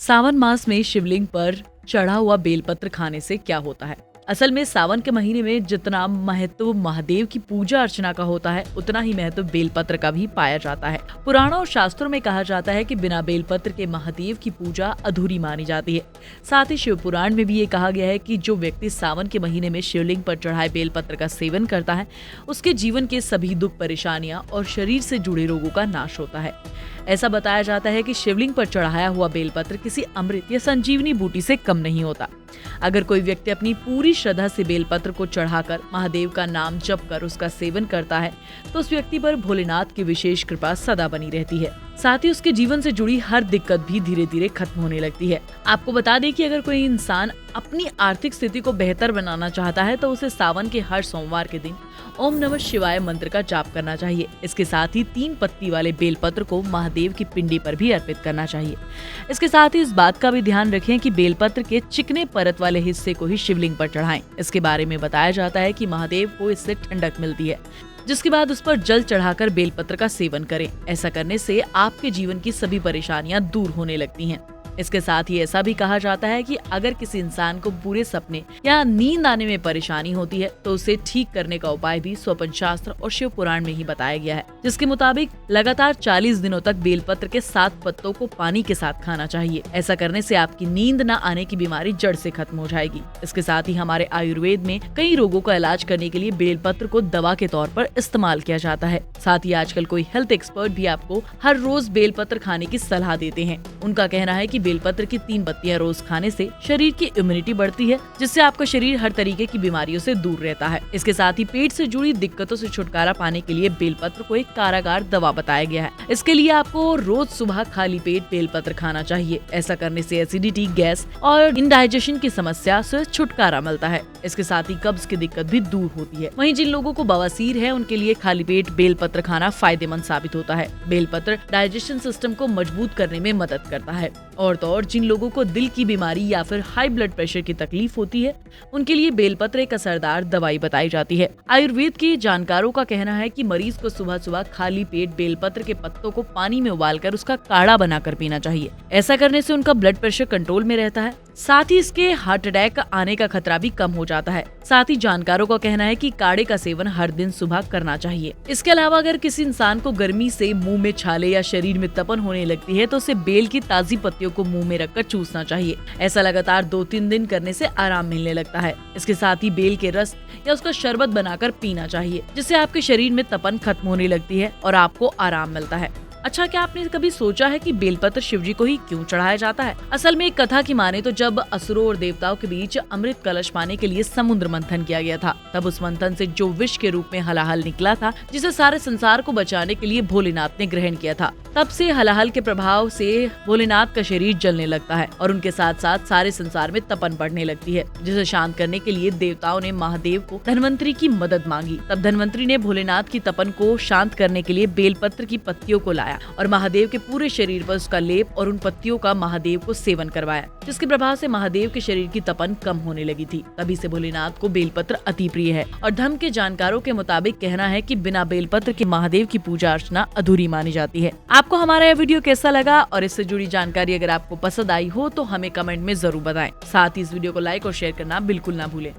सावन मास में शिवलिंग पर चढ़ा हुआ बेलपत्र खाने से क्या होता है? असल में सावन के महीने में जितना महत्व महादेव की पूजा अर्चना का होता है, उतना ही महत्व बेलपत्र का भी पाया जाता है। पुराणों और शास्त्रों में कहा जाता है कि बिना बेलपत्र के महादेव की पूजा अधूरी मानी जाती है। साथ ही शिव पुराण में भी ये कहा गया है कि जो व्यक्ति सावन के महीने में शिवलिंग पर चढ़ाए बेलपत्र का सेवन करता है, उसके जीवन के सभी दुख, परेशानियां और शरीर से जुड़े रोगों का नाश होता है। ऐसा बताया जाता है कि शिवलिंग पर चढ़ाया हुआ बेलपत्र किसी अमृत या संजीवनी बूटी से कम नहीं होता। अगर कोई व्यक्ति अपनी पूरी श्रद्धा से बेलपत्र को चढ़ाकर महादेव का नाम जप कर उसका सेवन करता है, तो उस व्यक्ति पर भोलेनाथ की विशेष कृपा सदा बनी रहती है। साथ ही उसके जीवन से जुड़ी हर दिक्कत भी धीरे धीरे खत्म होने लगती है। आपको बता दें कि अगर कोई इंसान अपनी आर्थिक स्थिति को बेहतर बनाना चाहता है, तो उसे सावन के हर सोमवार के दिन ओम नमः शिवाय मंत्र का जाप करना चाहिए। इसके साथ ही 3 पत्ती वाले बेलपत्र को महादेव की पिंडी पर भी अर्पित करना चाहिए। इसके साथ ही इस बात का भी ध्यान रखें कि बेलपत्र के चिकने परत वाले हिस्से को ही शिवलिंग पर चढ़ाएं। इसके बारे में बताया जाता है कि महादेव को इससे ठंडक मिलती है, जिसके बाद उस पर जल चढ़ाकर बेलपत्र का सेवन करें। ऐसा करने से आपके जीवन की सभी परेशानियां दूर होने लगती हैं। इसके साथ ही ऐसा भी कहा जाता है कि अगर किसी इंसान को बुरे सपने या नींद आने में परेशानी होती है, तो उसे ठीक करने का उपाय भी स्वपन शास्त्र और शिव पुराण में ही बताया गया है, जिसके मुताबिक लगातार 40 दिनों तक बेलपत्र के 7 पत्तों को पानी के साथ खाना चाहिए। ऐसा करने से आपकी नींद न आने की बीमारी जड़ से खत्म हो जाएगी। इसके साथ ही हमारे आयुर्वेद में कई रोगों का इलाज करने के लिए बेलपत्र को दवा के तौर पर इस्तेमाल किया जाता है। साथ ही आजकल कोई हेल्थ एक्सपर्ट भी आपको हर रोज बेलपत्र खाने की सलाह देते हैं। उनका कहना है कि बेलपत्र की 3 पत्तियां रोज खाने से शरीर की इम्यूनिटी बढ़ती है, जिससे आपका शरीर हर तरीके की बीमारियों से दूर रहता है। इसके साथ ही पेट से जुड़ी दिक्कतों से छुटकारा पाने के लिए बेलपत्र को एक कारागार दवा बताया गया है। इसके लिए आपको रोज सुबह खाली पेट बेलपत्र खाना चाहिए। ऐसा करने से एसिडिटी, गैस और इंडाइजेशन की समस्या से छुटकारा मिलता है। इसके साथ ही कब्ज की दिक्कत भी दूर होती है। वहीं जिन लोगों को बवासीर है, उनके लिए खाली पेट बेलपत्र खाना फायदेमंद साबित होता है। बेलपत्र डाइजेशन सिस्टम को मजबूत करने में मदद करता है। और तो और जिन लोगों को दिल की बीमारी या फिर हाई ब्लड प्रेशर की तकलीफ होती है, उनके लिए बेलपत्र एक असरदार दवाई बताई जाती है। आयुर्वेद के जानकारों का कहना है कि मरीज को सुबह सुबह खाली पेट बेलपत्र के पत्तों को पानी में उबालकर उसका काढ़ा बनाकर पीना चाहिए। ऐसा करने से उनका ब्लड प्रेशर कंट्रोल में रहता है। साथ ही इसके हार्ट अटैक आने का खतरा भी कम हो जाता है। साथ ही जानकारों का कहना है कि काढ़े का सेवन हर दिन सुबह करना चाहिए। इसके अलावा अगर किसी इंसान को गर्मी से मुंह में छाले या शरीर में तपन होने लगती है, तो उसे बेल की ताजी पत्तियों को मुंह में रखकर चूसना चाहिए। ऐसा लगातार 2-3 दिन करने से आराम मिलने लगता है। इसके साथ ही बेल के रस या उसका शरबत बनाकर पीना चाहिए, जिससे आपके शरीर में तपन खत्म होने लगती है और आपको आराम मिलता है। अच्छा, क्या आपने कभी सोचा है कि बेलपत्र शिवजी को ही क्यों चढ़ाया जाता है? असल में एक कथा की माने तो जब असुरों और देवताओं के बीच अमृत कलश पाने के लिए समुद्र मंथन किया गया था, तब उस मंथन से जो विष के रूप में हलाहल निकला था, जिसे सारे संसार को बचाने के लिए भोलेनाथ ने ग्रहण किया था, तब से हलाहल के प्रभाव से भोलेनाथ का शरीर जलने लगता है और उनके साथ साथ सारे संसार में तपन बढ़ने लगती है, जिसे शांत करने के लिए देवताओं ने महादेव को धन्वंतरी की मदद मांगी। तब धन्वंतरी ने भोलेनाथ की तपन को शांत करने के लिए बेलपत्र की पत्तियों को लाया और महादेव के पूरे शरीर पर उसका लेप और उन पत्तियों का महादेव को सेवन करवाया, जिसके प्रभाव से महादेव के शरीर की तपन कम होने लगी थी। तभी से भोलेनाथ को बेलपत्र अति प्रिय है और धर्म के जानकारों के मुताबिक कहना है कि बिना बेलपत्र के महादेव की पूजा अर्चना अधूरी मानी जाती है। आपको हमारा यह वीडियो कैसा लगा और इससे जुड़ी जानकारी अगर आपको पसंद आई हो, तो हमें कमेंट में जरूर बताएं। साथ ही इस वीडियो को लाइक और शेयर करना बिल्कुल ना भूलें।